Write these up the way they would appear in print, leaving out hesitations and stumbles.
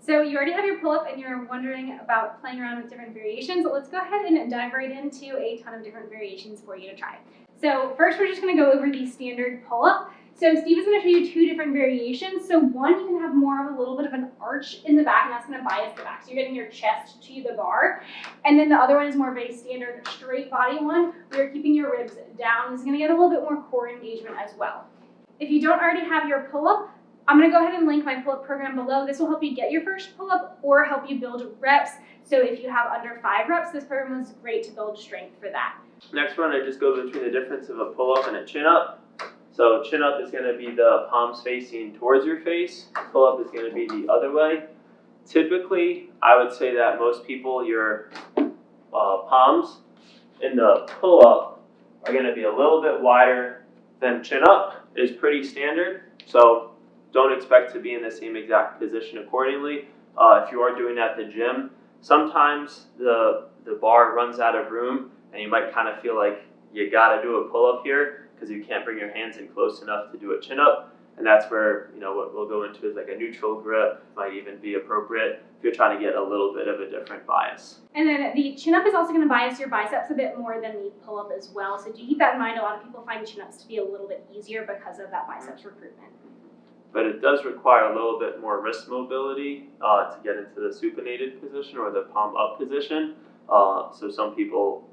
So you already have your pull-up and you're wondering about playing around with different variations. Let's go ahead and dive right into a ton of different variations for you to try. So first we're just going to go over the standard pull-up. So Steve is going to show you two different variations. So one, you can have more of a little bit of an arch in the back, and that's going to bias the back. So you're getting your chest to the bar. And then the other one is more of a standard straight body one, where you're keeping your ribs down. This is going to get a little bit more core engagement as well. If you don't already have your pull-up, I'm going to go ahead and link my pull-up program below. This will help you get your first pull-up or help you build reps. So if you have under 5 reps, this program is great to build strength for that. Next one, I just go between the difference of a pull-up and a chin-up. So chin-up is going to be the palms facing towards your face. Pull-up is going to be the other way. Typically, I would say that most people, your palms in the pull-up are going to be a little bit wider than chin-up is pretty standard. So don't expect to be in the same exact position accordingly. If you are doing at the gym, sometimes the bar runs out of room and you might kind of feel like you got to do a pull-up here because you can't bring your hands in close enough to do a chin-up. And that's where, what we'll go into is like a neutral grip might even be appropriate if you're trying to get a little bit of a different bias. And then the chin-up is also going to bias your biceps a bit more than the pull-up as well. So do keep that in mind. A lot of people find chin-ups to be a little bit easier because of that biceps recruitment. But it does require a little bit more wrist mobility to get into the supinated position or the palm up position. So some people,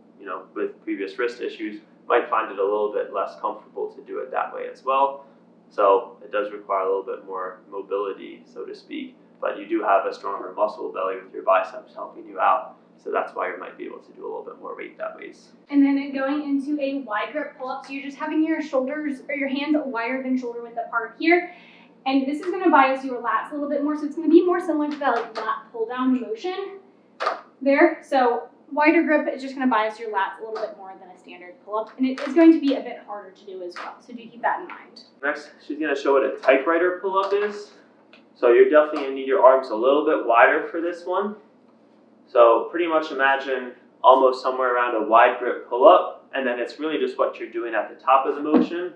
with previous wrist issues might find it a little bit less comfortable to do it that way as well. So it does require a little bit more mobility, so to speak, but you do have a stronger muscle belly with your biceps helping you out. So that's why you might be able to do a little bit more weight that way. And then going into a wide grip pull-up, so you're just having your shoulders or your hands wider than shoulder width apart here. And this is going to bias your lats a little bit more, so it's going to be more similar to that lat pull down motion there. So wider grip is just going to bias your lats a little bit more than a standard pull-up, and it is going to be a bit harder to do as well, so do keep that in mind. Next, she's going to show what a typewriter pull-up is. So you're definitely going to need your arms a little bit wider for this one. So pretty much imagine almost somewhere around a wide grip pull-up, and then it's really just what you're doing at the top of the motion,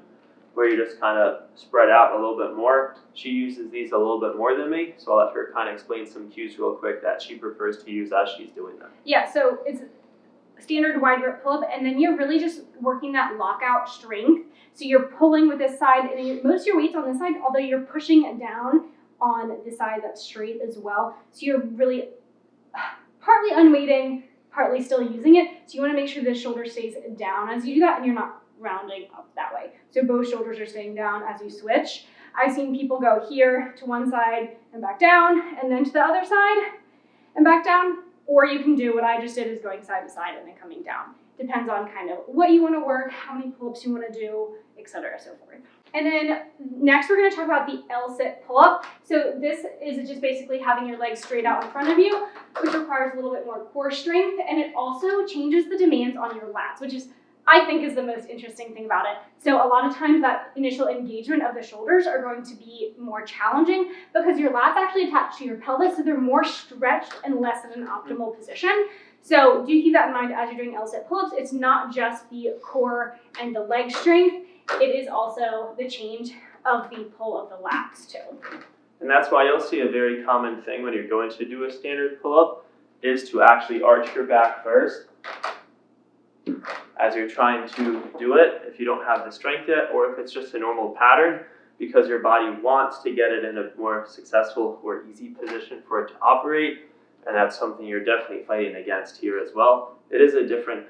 where you just kind of spread out a little bit more. She uses these a little bit more than me, so I'll let her kind of explain some cues real quick that she prefers to use as she's doing them. Yeah, so it's standard wide grip pull-up, and then you're really just working that lockout strength. So you're pulling with this side, and most of your weight's on this side, although you're pushing it down on the side that's straight as well. So you're really partly unweighting, partly still using it. So you want to make sure the shoulder stays down as you do that, and you're not rounding up that way. So both shoulders are staying down as you switch. I've seen people go here to one side and back down, and then to the other side and back down. Or you can do what I just did, is going side to side and then coming down. Depends on kind of what you want to work, how many pull-ups you want to do, etc. so forth. And then next we're going to talk about the L-sit pull-up. So this is just basically having your legs straight out in front of you, which requires a little bit more core strength, and it also changes the demands on your lats, which is, I think, is the most interesting thing about it. So a lot of times that initial engagement of the shoulders are going to be more challenging because your lats actually attach to your pelvis, so they're more stretched and less in an optimal position. So do keep that in mind as you're doing L-sit pull-ups. It's not just the core and the leg strength, it is also the change of the pull of the lats too. And that's why you'll see a very common thing when you're going to do a standard pull-up is to actually arch your back first as you're trying to do it, if you don't have the strength yet, or if it's just a normal pattern, because your body wants to get it in a more successful or easy position for it to operate, and that's something you're definitely fighting against here as well. It is a different,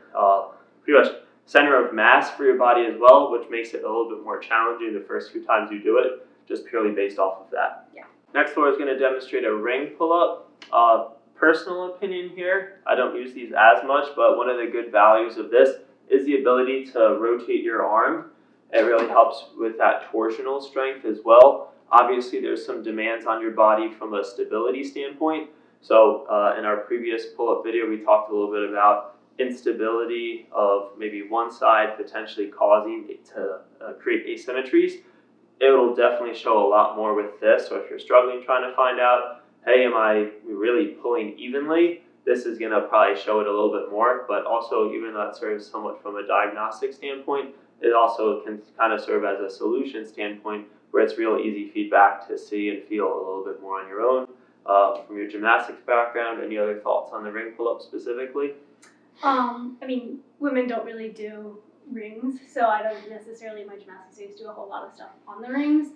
pretty much center of mass for your body as well, which makes it a little bit more challenging the first few times you do it, just purely based off of that. Yeah. Next, Laura's going to demonstrate a ring pull-up. Personal opinion here, I don't use these as much, but one of the good values of this is the ability to rotate your arm. It really helps with that torsional strength as well. Obviously, there's some demands on your body from a stability standpoint. So in our previous pull-up video, we talked a little bit about instability of maybe one side potentially causing it to create asymmetries. It will definitely show a lot more with this. So if you're struggling trying to find out, hey, am I really pulling evenly? This is going to probably show it a little bit more, but also, even though that serves somewhat from a diagnostic standpoint, it also can kind of serve as a solution standpoint where it's real easy feedback to see and feel a little bit more on your own. from your gymnastics background? Any other thoughts on the ring pull-up specifically? I mean, women don't really do rings, so I don't necessarily in my gymnastics days do a whole lot of stuff on the rings.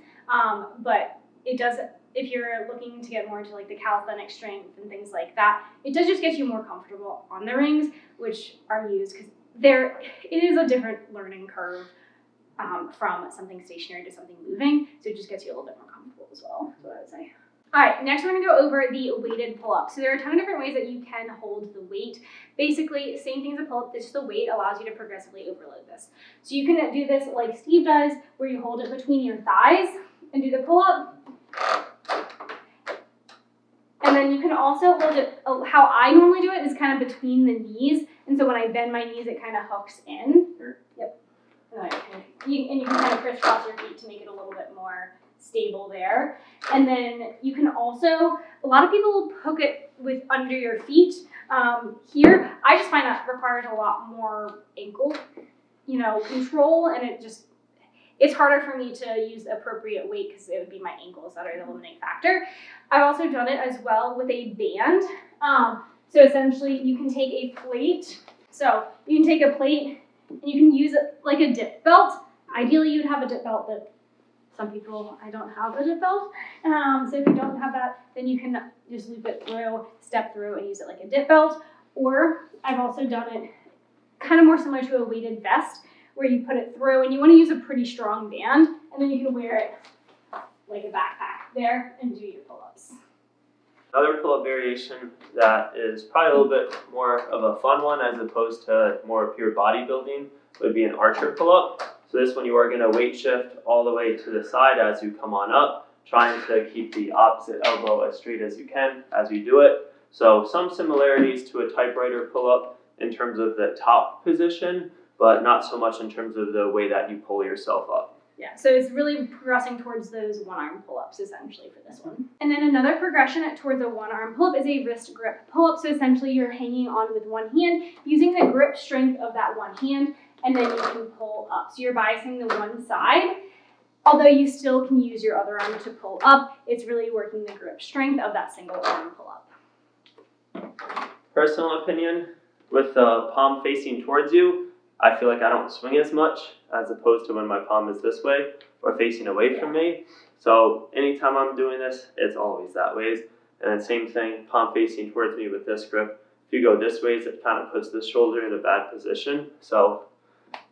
But it does, if you're looking to get more into like the calisthenic strength and things like that, it does just get you more comfortable on the rings, which are used because it is a different learning curve from something stationary to something moving, so it just gets you a little bit more comfortable as well, is what I would say. All right, next we're gonna go over the weighted pull-up. So there are a ton of different ways that you can hold the weight. Basically, same thing as a pull-up, just the weight allows you to progressively overload this. So you can do this like Steve does, where you hold it between your thighs and do the pull-up. And then you can also hold it, how I normally do it is kind of between the knees. And so when I bend my knees, it kind of hooks in. Yep. And you can kind of crisscross your feet to make it a little bit more stable there. And then you can also, a lot of people will hook it with under your feet. Here, I just find that requires a lot more ankle, control, and it's harder for me to use appropriate weight because it would be my ankles that are the limiting factor. I've also done it as well with a band. So essentially you can take a plate. So you can take a plate and you can use it like a dip belt. Ideally you'd have a dip belt, but some people, I don't have a dip belt. So if you don't have that, then you can just loop it through, step through, and use it like a dip belt. Or I've also done it kind of more similar to a weighted vest, where you put it through, and you want to use a pretty strong band, and then you can wear it like a backpack there and do your pull-ups. Another pull-up variation that is probably a little bit more of a fun one as opposed to more pure bodybuilding would be an archer pull-up. So this one you are going to weight shift all the way to the side as you come on up, trying to keep the opposite elbow as straight as you can as you do it. So some similarities to a typewriter pull-up in terms of the top position, but not so much in terms of the way that you pull yourself up. Yeah, so it's really progressing towards those one-arm pull-ups essentially for this one. And then another progression towards a one-arm pull-up is a wrist grip pull-up. So essentially you're hanging on with one hand, using the grip strength of that one hand, and then you can pull up. So you're biasing the one side. Although you still can use your other arm to pull up, it's really working the grip strength of that single arm pull-up. Personal opinion, with the palm facing towards you, I feel like I don't swing as much as opposed to when my palm is this way or facing away from me. So anytime I'm doing this, it's always that way. And then same thing, palm facing towards me with this grip. If you go this way, it kind of puts the shoulder in a bad position. So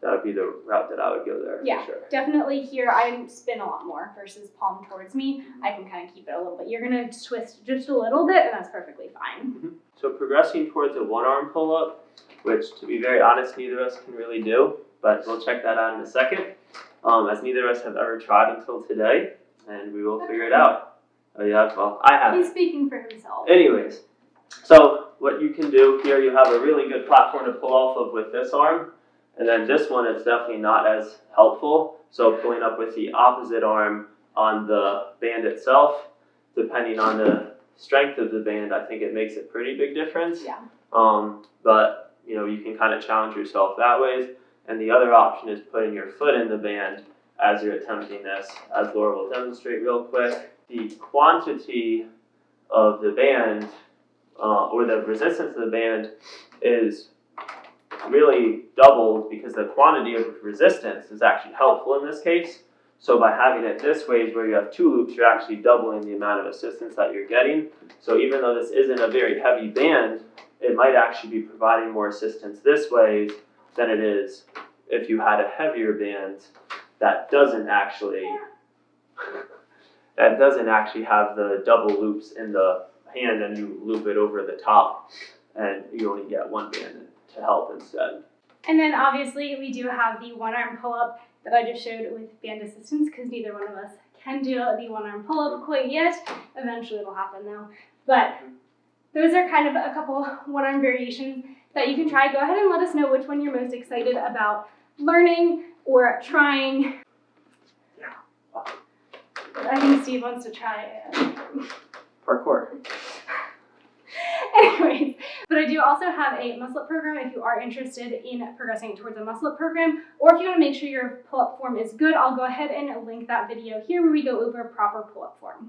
that would be the route that I would go there. Yeah, for sure. Definitely here I spin a lot more versus palm towards me. I can kind of keep it a little bit. You're going to twist just a little bit, and that's perfectly fine. Mm-hmm. So progressing towards a one-arm pull-up, which to be very honest, neither of us can really do, but we'll check that out in a second, as neither of us have ever tried until today, and we will figure it out. Oh yeah, well, I haven't. He's speaking for himself. Anyways, so what you can do here, you have a really good platform to pull off of with this arm, and then this one is definitely not as helpful, so pulling up with the opposite arm on the band itself, depending on the strength of the band, I think it makes a pretty big difference. Yeah. But you can kind of challenge yourself that way. And the other option is putting your foot in the band as you're attempting this, as Laura will demonstrate real quick. The quantity of the band, or the resistance of the band, is really doubled because the quantity of resistance is actually helpful in this case. So by having it this way is where you have two loops, you're actually doubling the amount of assistance that you're getting. So even though this isn't a very heavy band, it might actually be providing more assistance this way than it is if you had a heavier band that doesn't actually have the double loops in the hand, and you loop it over the top and you only get one band to help instead. And then obviously we do have the one-arm pull-up that I just showed with band assistance, because neither one of us can do the one-arm pull-up quite yet. Eventually it'll happen though. But those are kind of a couple one-arm variations that you can try. Go ahead and let us know which one you're most excited about learning or trying. Yeah. I think Steve wants to try it. Parkour. Anyways, but I do also have a muscle-up program if you are interested in progressing towards a muscle-up program, or if you want to make sure your pull-up form is good, I'll go ahead and link that video here where we go over proper pull-up form.